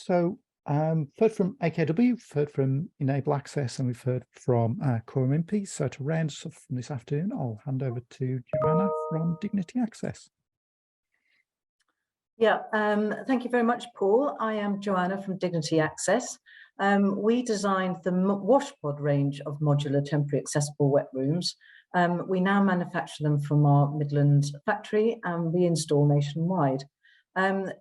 heard from AKW, we've heard from Enable Access, and we've heard from Quorum MP. So to round us off from this afternoon, I'll hand over to Joanna from Dignity Access. Yeah, thank you very much, Paul. I am Joanna from Dignity Access. We designed the WashPod range of modular temporary accessible wet rooms. We now manufacture them from our Midland factory and we install nationwide.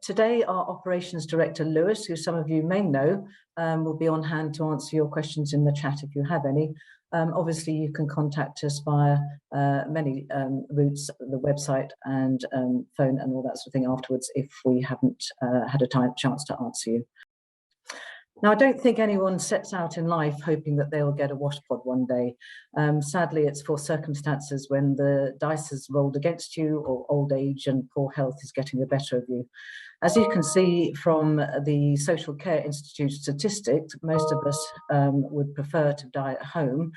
Today, our Operations Director, Lewis, who some of you may know, will be on hand to answer your questions in the chat if you have any. Obviously, you can contact us via many routes, the website and phone and all that sort of thing afterwards if we haven't had a chance to answer you. Now, I don't think anyone sets out in life hoping that they'll get a WashPod one day. Sadly, it's for circumstances when the dice is rolled against you or old age and poor health is getting the better of you. As you can see from the Social Care Institute statistics, most of us would prefer to die at home,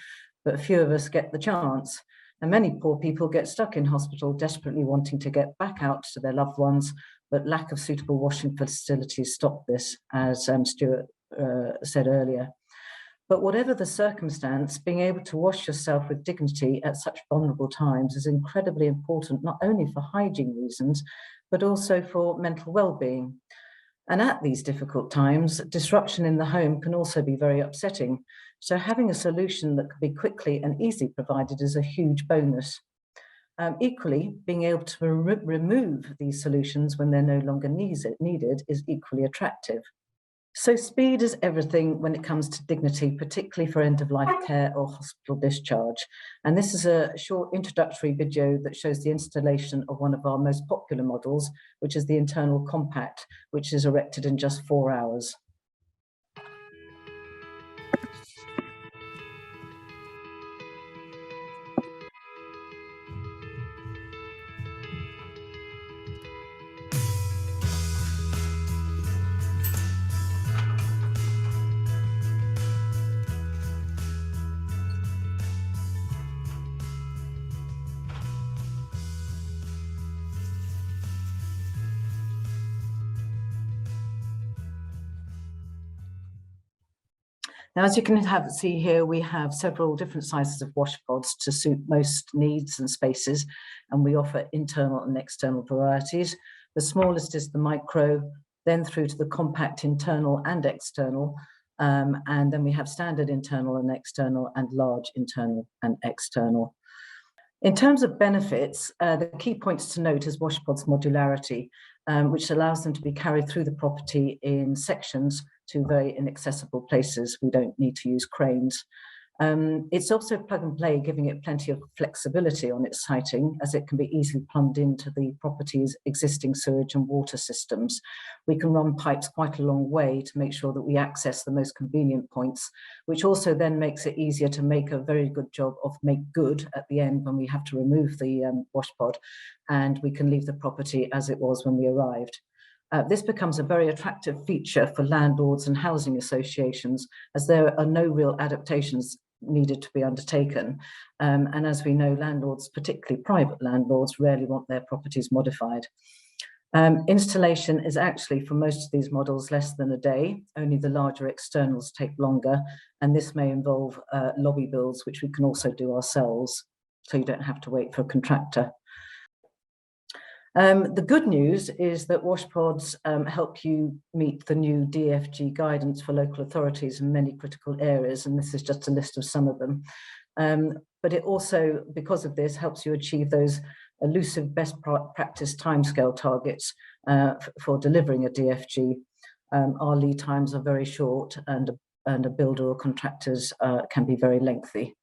but few of us get the chance. And many poor people get stuck in hospital, desperately wanting to get back out to their loved ones, but lack of suitable washing facilities stop this, as Stuart said earlier. But whatever the circumstance, being able to wash yourself with dignity at such vulnerable times is incredibly important, not only for hygiene reasons, but also for mental well-being. And at these difficult times, disruption in the home can also be very upsetting. So having a solution that can be quickly and easily provided is a huge bonus. Equally, being able to remove these solutions when they're no longer needed is equally attractive. So speed is everything when it comes to dignity, particularly for end-of-life care or hospital discharge. And this is a short introductory video that shows the installation of one of our most popular models, which is the internal compact, which is erected in just 4 hours. Now, as you can see here, we have several different sizes of WashPods to suit most needs and spaces, and we offer internal and external varieties. The smallest is the micro, then through to the compact internal and external, and then we have standard internal and external and large internal and external. In terms of benefits, the key points to note is WashPod's modularity, which allows them to be carried through the property in sections to very inaccessible places. We don't need to use cranes. It's also plug and play, giving it plenty of flexibility on its siting, as it can be easily plumbed into the property's existing sewage and water systems. We can run pipes quite a long way to make sure that we access the most convenient points, which also then makes it easier to make a very good job of make good at the end when we have to remove the WashPod, and we can leave the property as it was when we arrived. This becomes a very attractive feature for landlords and housing associations, as there are no real adaptations needed to be undertaken. And as we know, landlords, particularly private landlords, rarely want their properties modified. Installation is actually, for most of these models, less than a day. Only the larger externals take longer, and this may involve lobby builds, which we can also do ourselves, so you don't have to wait for a contractor. The good news is that WashPods help you meet the new DFG guidance for local authorities in many critical areas, and this is just a list of some of them. But it also, because of this, helps you achieve those elusive best practice timescale targets for delivering a DFG. Our lead times are very short, and a builder or contractors can be very lengthy.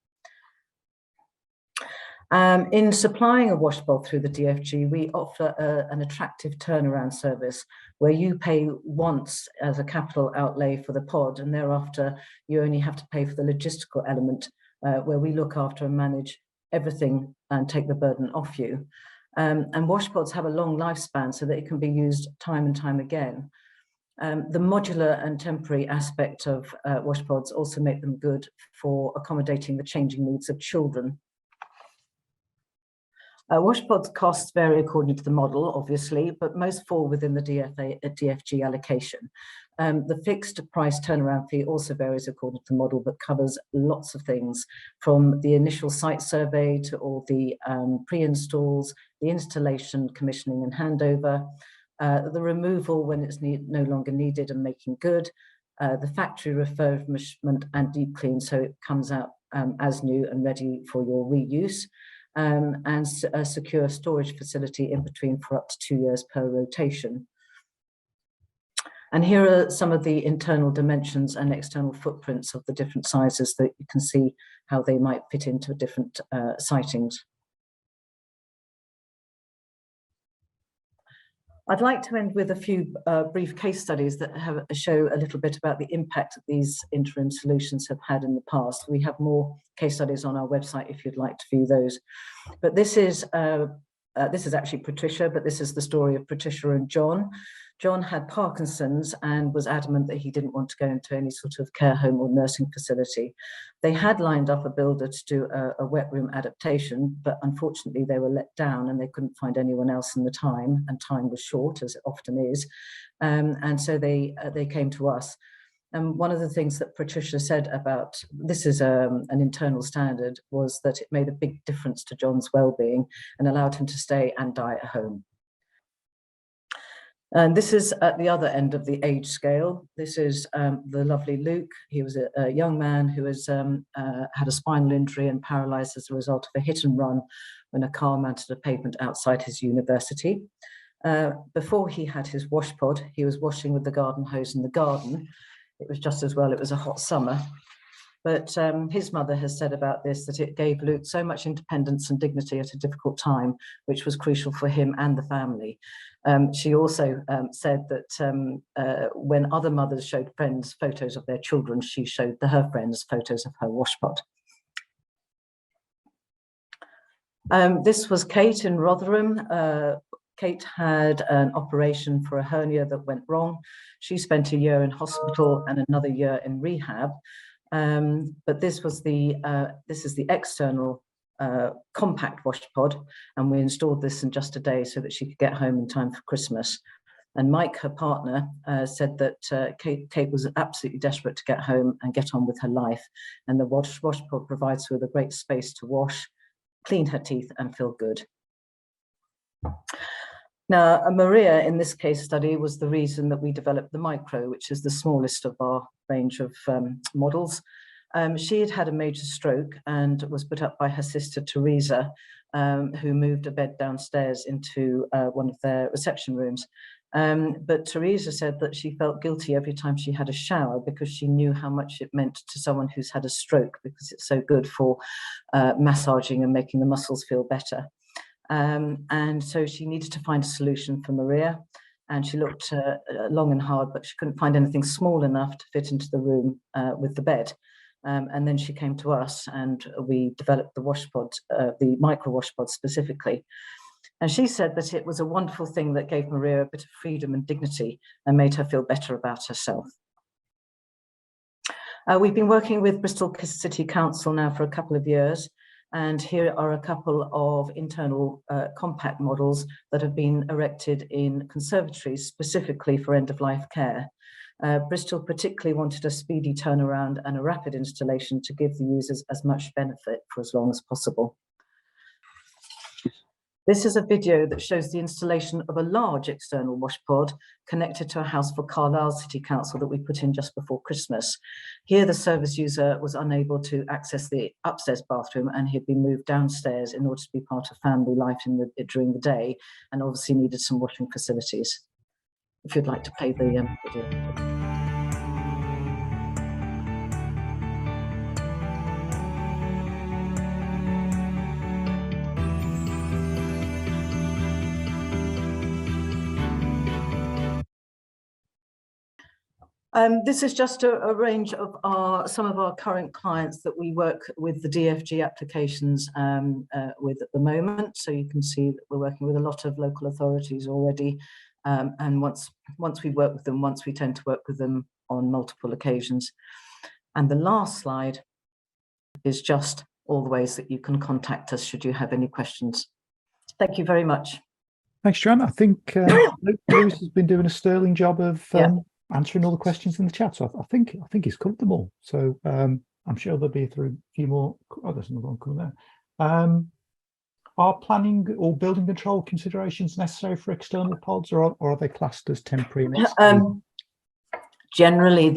In supplying a WashPod through the DFG, we offer an attractive turnaround service where you pay once as a capital outlay for the pod, and thereafter you only have to pay for the logistical element, where we look after and manage everything and take the burden off you. And WashPods have a long lifespan so that it can be used time and time again. The modular and temporary aspect of WashPods also make them good for accommodating the changing needs of children. Washpod's costs vary according to the model, obviously, but most fall within the DFG allocation. The fixed price turnaround fee also varies according to the model, but covers lots of things, from the initial site survey to all the pre-installs, the installation, commissioning and handover, the removal when it's no longer needed and making good, the factory refurbishment and deep clean so it comes out as new and ready for your reuse. And a secure storage facility in between for up to 2 years per rotation. And here are some of the internal dimensions and external footprints of the different sizes that you can see how they might fit into different sightings. I'd like to end with a few brief case studies that show a little bit about the impact that these interim solutions have had in the past. We have more case studies on our website if you'd like to view those. But this is actually Patricia, but this is the story of Patricia and John. John had Parkinson's and was adamant that he didn't want to go into any sort of care home or nursing facility. They had lined up a builder to do a wet room adaptation, but unfortunately they were let down and they couldn't find anyone else in the time, and time was short, as it often is. And so they came to us. And one of the things that Patricia said about, this is an internal standard, was that it made a big difference to John's well-being and allowed him to stay and die at home. And this is at the other end of the age scale. This is the lovely Luke. He was a young man who was, had a spinal injury and paralysed as a result of a hit and run when a car mounted a pavement outside his university. Before he had his washpod, he was washing with the garden hose in the garden. It was just as well, it was a hot summer. But his mother has said about this that it gave Luke so much independence and dignity at a difficult time, which was crucial for him and the family. She also said that when other mothers showed friends photos of their children, she showed her friends photos of her washpot. This was Kate in Rotherham. Kate had an operation for a hernia that went wrong. She spent a year in hospital and another year in rehab. But this is the external compact washpod, and we installed this in just a day so that she could get home in time for Christmas. And Mike, her partner, said that Kate was absolutely desperate to get home and get on with her life, and the washpod provides her with a great space to wash, clean her teeth and feel good. Now, Maria, in this case study, was the reason that we developed the Micro, which is the smallest of our range of models. She had had a major stroke and was put up by her sister, Teresa, who moved a bed downstairs into one of their reception rooms. But Teresa said that she felt guilty every time she had a shower because she knew how much it meant to someone who's had a stroke, because it's so good for massaging and making the muscles feel better. And so she needed to find a solution for Maria, and she looked long and hard, but she couldn't find anything small enough to fit into the room with the bed. And then she came to us and we developed the washpod, the Micro washpod specifically. And she said that it was a wonderful thing that gave Maria a bit of freedom and dignity and made her feel better about herself. We've been working with Bristol City Council now for a couple of years. And here are a couple of internal compact models that have been erected in conservatories specifically for end-of-life care. Bristol particularly wanted a speedy turnaround and a rapid installation to give the users as much benefit for as long as possible. This is a video that shows the installation of a large external washpod connected to a house for Carlisle City Council that we put in just before Christmas. Here, the service user was unable to access the upstairs bathroom and he'd been moved downstairs in order to be part of family life during the day, and obviously needed some washing facilities. If you'd like to play the video. This is just a range of some of our current clients that we work with the DFG applications with at the moment. So you can see that we're working with a lot of local authorities already. And once we work with them, we tend to work with them on multiple occasions. And the last slide is just all the ways that you can contact us should you have any questions. Thank you very much. Thanks, Joanna. I think Lewis has been doing a sterling job of answering all the questions in the chat. So I think he's covered them all. So I'm sure there'll be a few more. Oh, there's another one coming there. Are planning or building control considerations necessary for external pods, or are they classed as temporary? Generally,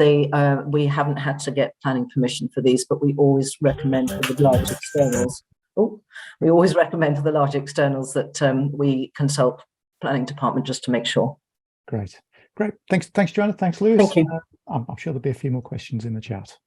we haven't had to get planning permission for these, but we always recommend for the large externals. We always recommend for the large externals that we consult planning department just to make sure. Great. Thanks, Joanna. Thanks, Lewis. Thank you. I'm sure there'll be a few more questions in the chat.